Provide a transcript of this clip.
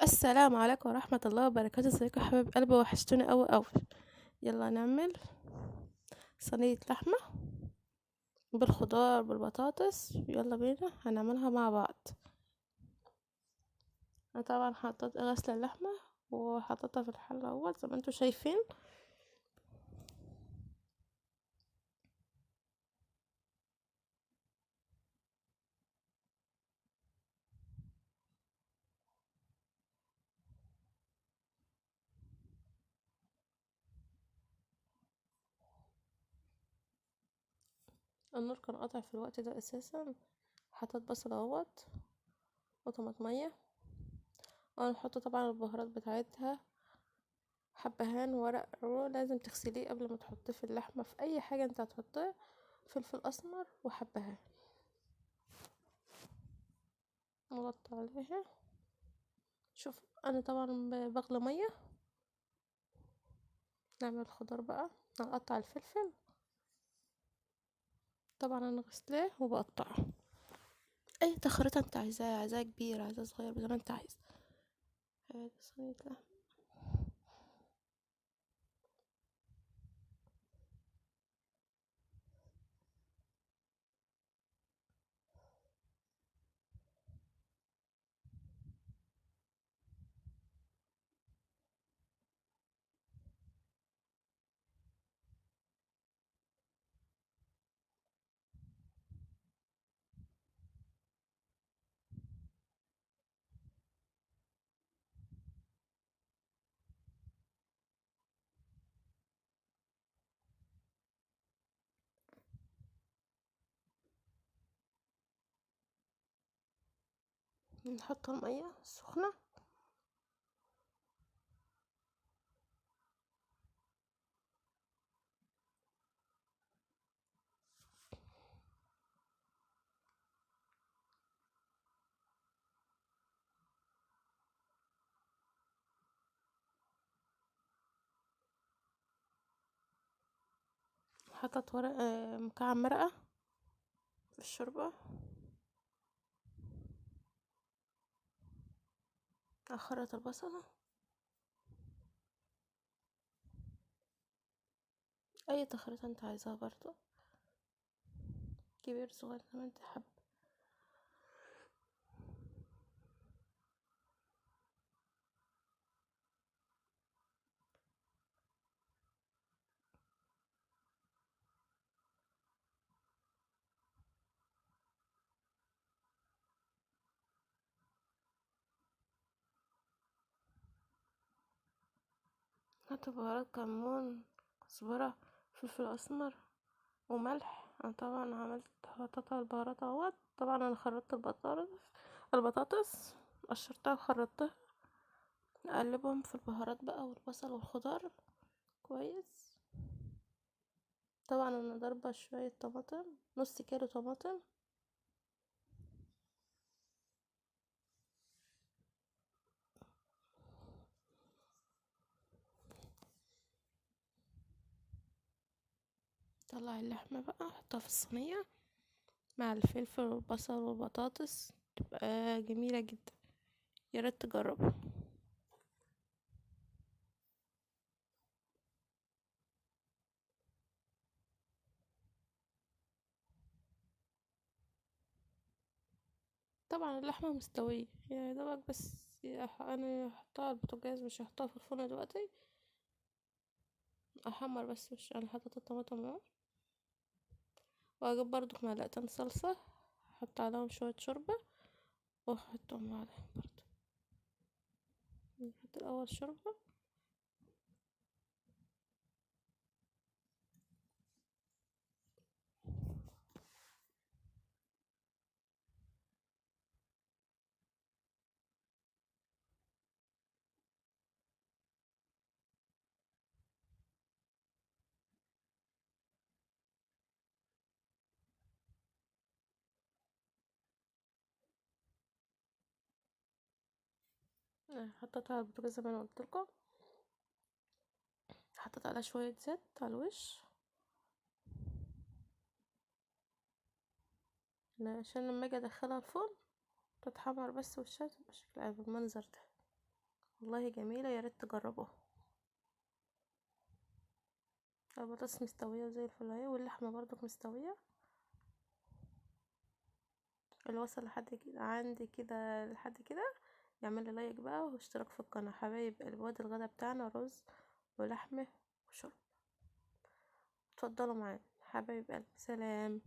السلام عليكم ورحمة الله وبركاته. ازيكم يا حبايب قلبي؟ وحشتوني اوي اوي. يلا نعمل صينية لحمة بالخضار بالبطاطس. يلا بينا هنعملها مع بعض. انا طبعا حطيت غسل اللحمة وحطيتها في الحلة اهوت زي ما انتوا شايفين. النور كان قاطع في الوقت ده اساسا. حطيت بصل اهوت وطماطمية، وهنحط طبعا البهارات بتاعتها. حبهان ورق رو لازم تغسليه قبل ما تحطيه في اللحمة، في اي حاجة انت هتحطيه. فلفل اسمر وحبهان، نغطي عليها. شوف انا طبعا بغلي ميه. نعمل الخضار بقى. هنقطع الفلفل، طبعا انا غسلاه وبقطعه. اي تخريطه انت عايزاه كبير عايزاه صغير زي ما انت عايز. هذه صينيه لحم. نحط الميه السخنه. حطت ورق مكعب مرقه في الشوربه. اخرط البصله. اي تخريطه انت عايزاها برضو، كبير صغير زي ما انت حابه. حط بهارات كمون، كزبره، فلفل اسمر وملح. انا طبعا حطيت البهارات اهوت. طبعا انا خرطت البطاطس، قشرتها وخرطتها. اقلبهم في البهارات بقى والبصل والخضار كويس. طبعا انا ضاربه شويه طماطم، نص كيلو طماطم. طلع اللحمه بقى احطها في الصينيه مع الفلفل والبصل والبطاطس، تبقى جميله جدا. يا ريت تجربها. طبعا اللحمه مستويه يا دوبك، بس انا هحطها على البوتاجاز، مش هحطها في الفرن دلوقتي. احمر بس، مش انا حطيت الطماطم اهو. واجيب برضو معلقتين صلصة، احط عليهم شوية شوربة واحطهم عليهم برضو. نحط الاول شوربة. حطيتها على البوتاجاز زي ما انا قلتلكم. حطيت عليها شوية زيت على الوش عشان لما اجي ادخلها الفرن تتحمر بس وشها تبقى شكلها بالمنظر ده. والله جميلة، يا ريت تجربوها. البطاطس مستوية زي الفل اهي، واللحمة برضك مستوية. اللي وصل لحد كده عندي كده لحد كده يعمل لي لايك بقى واشتراك في القناة. حبايب الواد الغدا بتاعنا رز ولحمة وشرب. اتفضلوا معانا حبايب قلبي، سلام.